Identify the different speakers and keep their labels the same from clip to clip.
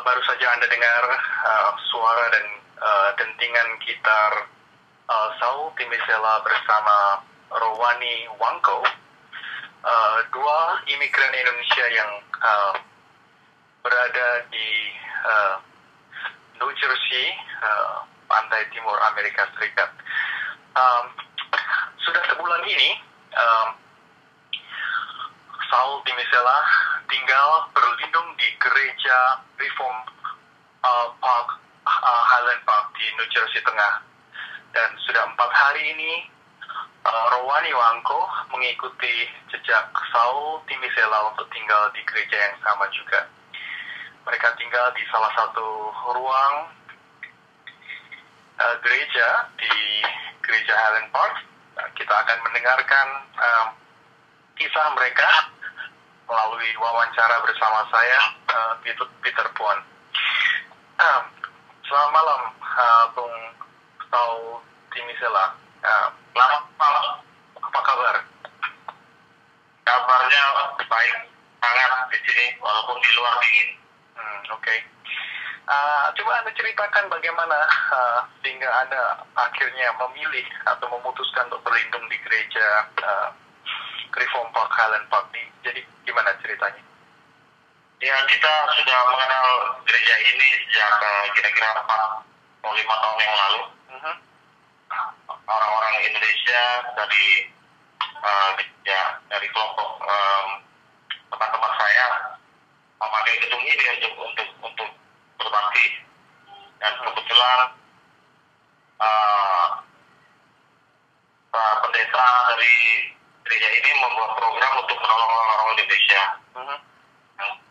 Speaker 1: Baru saja Anda dengar suara dan dentingan gitar Saul Timisela bersama Rowani Wangko, dua imigran Indonesia yang berada di New Jersey, pantai timur Amerika Serikat. Sudah sebulan ini, Saul Timisela tinggal berlindung di gereja Reform Park, Highland Park di New Jersey Tengah. Dan sudah 4 hari ini, Rowani Wangko mengikuti jejak Saul Timisela untuk tinggal di gereja yang sama juga. Mereka tinggal di salah satu ruang gereja di gereja Highland Park. Kita akan mendengarkan kisah mereka melalui wawancara bersama saya, Peter Puan. Selamat malam, Bung Saul Timisela.
Speaker 2: Selamat malam.
Speaker 1: Apa kabar?
Speaker 2: Kabarnya baik, hangat di sini walaupun di luar dingin.
Speaker 1: Oke. Coba Anda ceritakan bagaimana sehingga Anda akhirnya memilih atau memutuskan untuk berlindung di gereja Reform Park, Highland Park. Jadi gimana ceritanya?
Speaker 2: Ya, kita sudah mengenal gereja ini sejak kira-kira 4 atau 5 tahun yang lalu. Orang-orang Indonesia dari kelompok teman-teman saya memakai gedung ini untuk berbakti. Dan kebetulan pendeta dari gereja ini membuat program untuk menolong orang-orang Indonesia,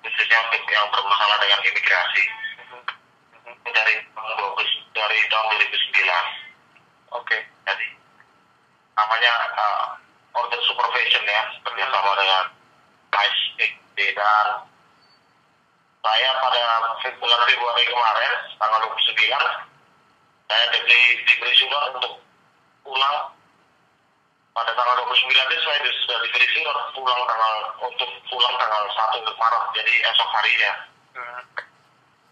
Speaker 2: khususnya untuk yang bermasalah dengan imigrasi. Dari tahun 2009.
Speaker 1: Oke.
Speaker 2: Jadi namanya Order Supervision ya, kerjasama dengan ICE. Dan saya pada bulan Februari kemarin, tanggal 29, saya diberi surat untuk pulang. Pada tanggal 29 itu saya sudah diberi surat untuk pulang tanggal 1 Maret, jadi esok harinya.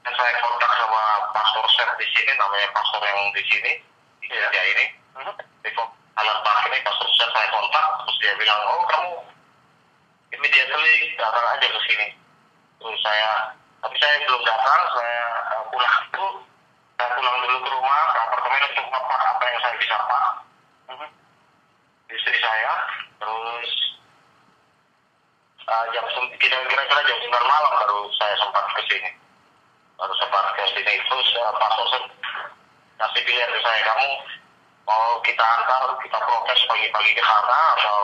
Speaker 2: Dan saya kontak sama pastor Seth di sini, namanya pastor yang di sini, di gereja ini. Di Highland Park ini, pastor Seth saya kontak, terus dia bilang, oh kamu immediately datang aja ke sini. Terus tapi saya belum datang, saya pulang dulu ke rumah, ke apartemen untuk pak apa yang saya bisa pak. Istri saya, terus kira-kira jam 9 malam baru saya sempat ke sini. Terus pastor kasih pilihan ke saya, kamu mau kita proses pagi-pagi ke sana atau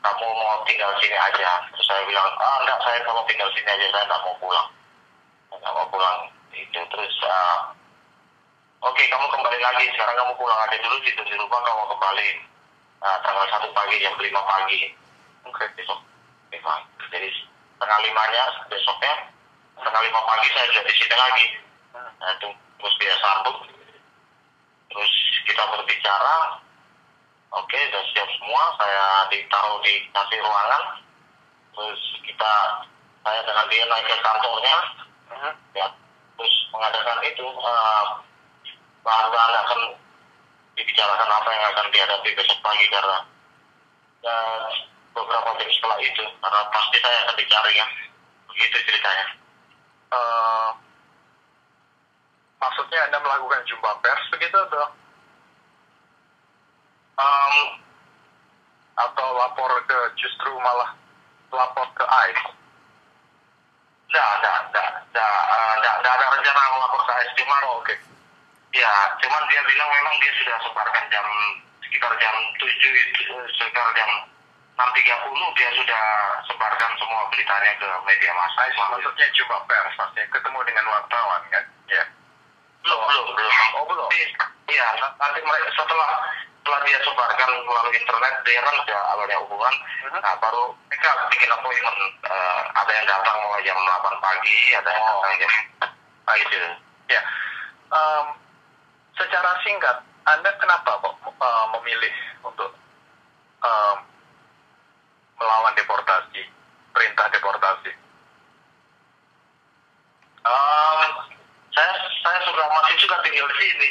Speaker 2: kamu mau tinggal sini aja. Terus saya bilang, enggak, saya mau tinggal sini aja, saya enggak mau pulang. Itu terus oke, kamu kembali lagi, sekarang kamu pulang aja dulu di rumah, kamu kembali tanggal 1 pagi, jam 5 pagi. Oke, besok 5. Jadi setengah 5-nya besoknya, setengah 5 pagi saya sudah di sini lagi. Terus dia sambut, terus kita berbicara. Oke, sudah siap semua, saya dikasih ruangan. Terus saya dengan dia naik ke kantornya, ya, terus mengadakan itu, bahan-bahan akan dibicarakan apa yang akan dihadapi besok pagi karena beberapa jam setelah itu, karena pasti saya akan dicari ya, begitu ceritanya.
Speaker 1: Maksudnya Anda melakukan jumpa pers begitu atau lapor justru malah lapor ke ICE?
Speaker 2: Nggak ada rencana melapor ke ICE, cuman
Speaker 1: oke.
Speaker 2: Ya, cuman dia bilang memang dia sudah sebarkan sekitar jam 6.30 dia sudah sebarkan semua beritanya ke media massa.
Speaker 1: Maksudnya jumpa pers, maksudnya ketemu dengan wartawan kan? Ya.
Speaker 2: Belum.
Speaker 1: Oh, belum.
Speaker 2: Iya, nanti setelah dia sebarkan melalui internet, dia kan sudah awalnya hubungan. Nah, baru mereka bikin appointment. Ada yang datang mulai jam 8 pagi, ada yang datang jam gitu.
Speaker 1: Ya. Secara singkat, Anda kenapa kok memilih untuk melawan deportasi, perintah deportasi?
Speaker 2: tinggal di sini.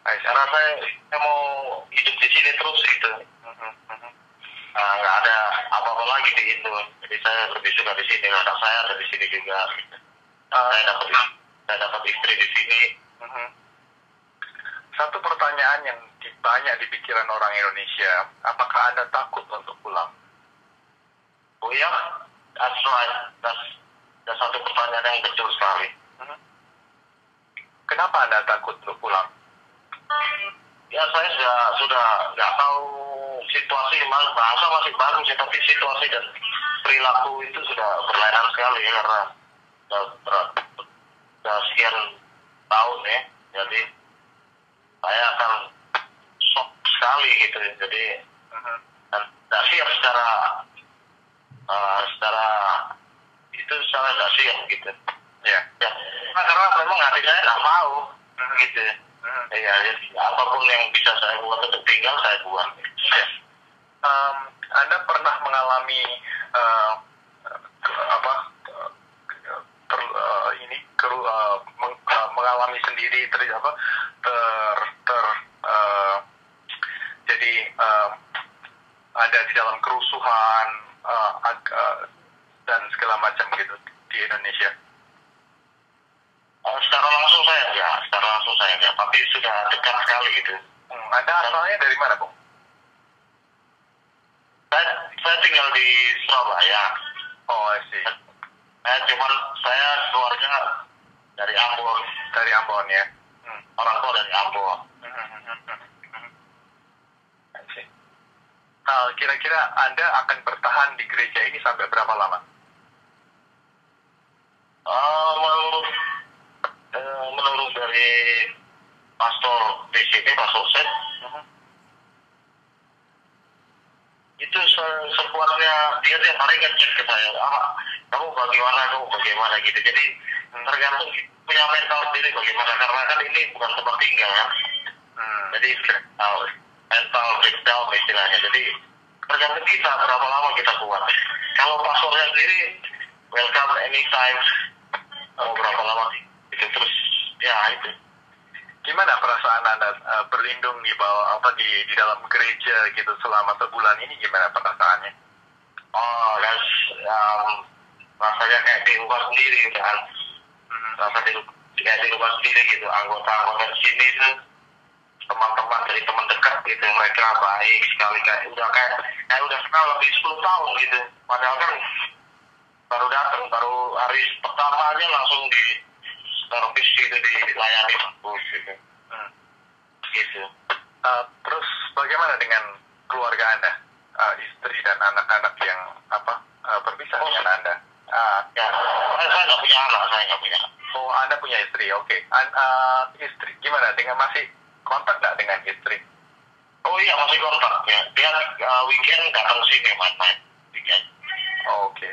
Speaker 2: Karena saya mau hidup di sini terus gitu. Nggak ada apa-apa lagi di Indo. Jadi saya lebih suka di sini. Anak saya ada di sini juga. Gitu. Saya dapat istri di sini.
Speaker 1: Satu pertanyaan yang banyak di pikiran orang Indonesia, apakah Anda takut untuk pulang?
Speaker 2: Oh ya, that's right. That's satu pertanyaan yang betul sekali.
Speaker 1: Kenapa Anda takut untuk pulang?
Speaker 2: Ya saya sudah nggak tahu situasi, bahasa masih bagus ya, tapi situasi dan perilaku itu sudah berlainan sekali ya, karena sudah sekian tahun ya. Jadi saya akan shock sekali gitu. Jadi dan tidak siap secara nggak siap gitu. Ya. Karena memang hati saya nggak mau gitu. Ya, jadi apapun yang bisa saya buat untuk tinggal, saya buat.
Speaker 1: Ya. Anda pernah mengalami mengalami sendiri jadi ada di dalam kerusuhan dan segala macam gitu di Indonesia?
Speaker 2: Secara langsung saya enggak, tapi sudah dekat sekali gitu.
Speaker 1: Anda asalnya dari mana, Bung?
Speaker 2: Saya tinggal di Surabaya.
Speaker 1: Oh, I see.
Speaker 2: Cuman saya keluarga dari Ambon.
Speaker 1: Dari Ambon ya?
Speaker 2: Orang tua dari Ambon.
Speaker 1: I see. Kira-kira Anda akan bertahan di gereja ini sampai berapa lama?
Speaker 2: Menurut dari pastor di sini, Pastor Set, itu sekuatnya dia tiap hari ngecek ke saya, kamu bagaimana gitu. Jadi tergantung punya mental sendiri bagaimana, karena kan ini bukan tempat tinggal kan. Jadi mental breakdown istilahnya. Jadi tergantung kita berapa lama kita kuat. Kalau pastornya sendiri welcome anytime, mau berapa lama itu terus ya itu.
Speaker 1: Gimana perasaan Anda berlindung di bawah di dalam gereja gitu selama sebulan ini, gimana perasaannya?
Speaker 2: Rasanya kayak di rumah sendiri kan. Kayak di rumah sendiri gitu. Anggota-anggota di sini itu teman-teman dari teman dekat gitu, mereka baik sekali, kayak udah kenal lebih 10 tahun gitu. Padahal kan baru datang, baru hari pertama aja langsung di servis gitu, dilayani bagus gitu. Gitu.
Speaker 1: Terus bagaimana dengan keluarga Anda, istri dan anak-anak yang berpisah dengan Anda?
Speaker 2: Saya nggak punya anak,
Speaker 1: Oh, Anda punya istri, oke. Istri gimana? Masih kontak nggak dengan istri?
Speaker 2: Oh iya, masih kontak ya. Dia weekend datang sini main-main weekend.
Speaker 1: Oh, oke.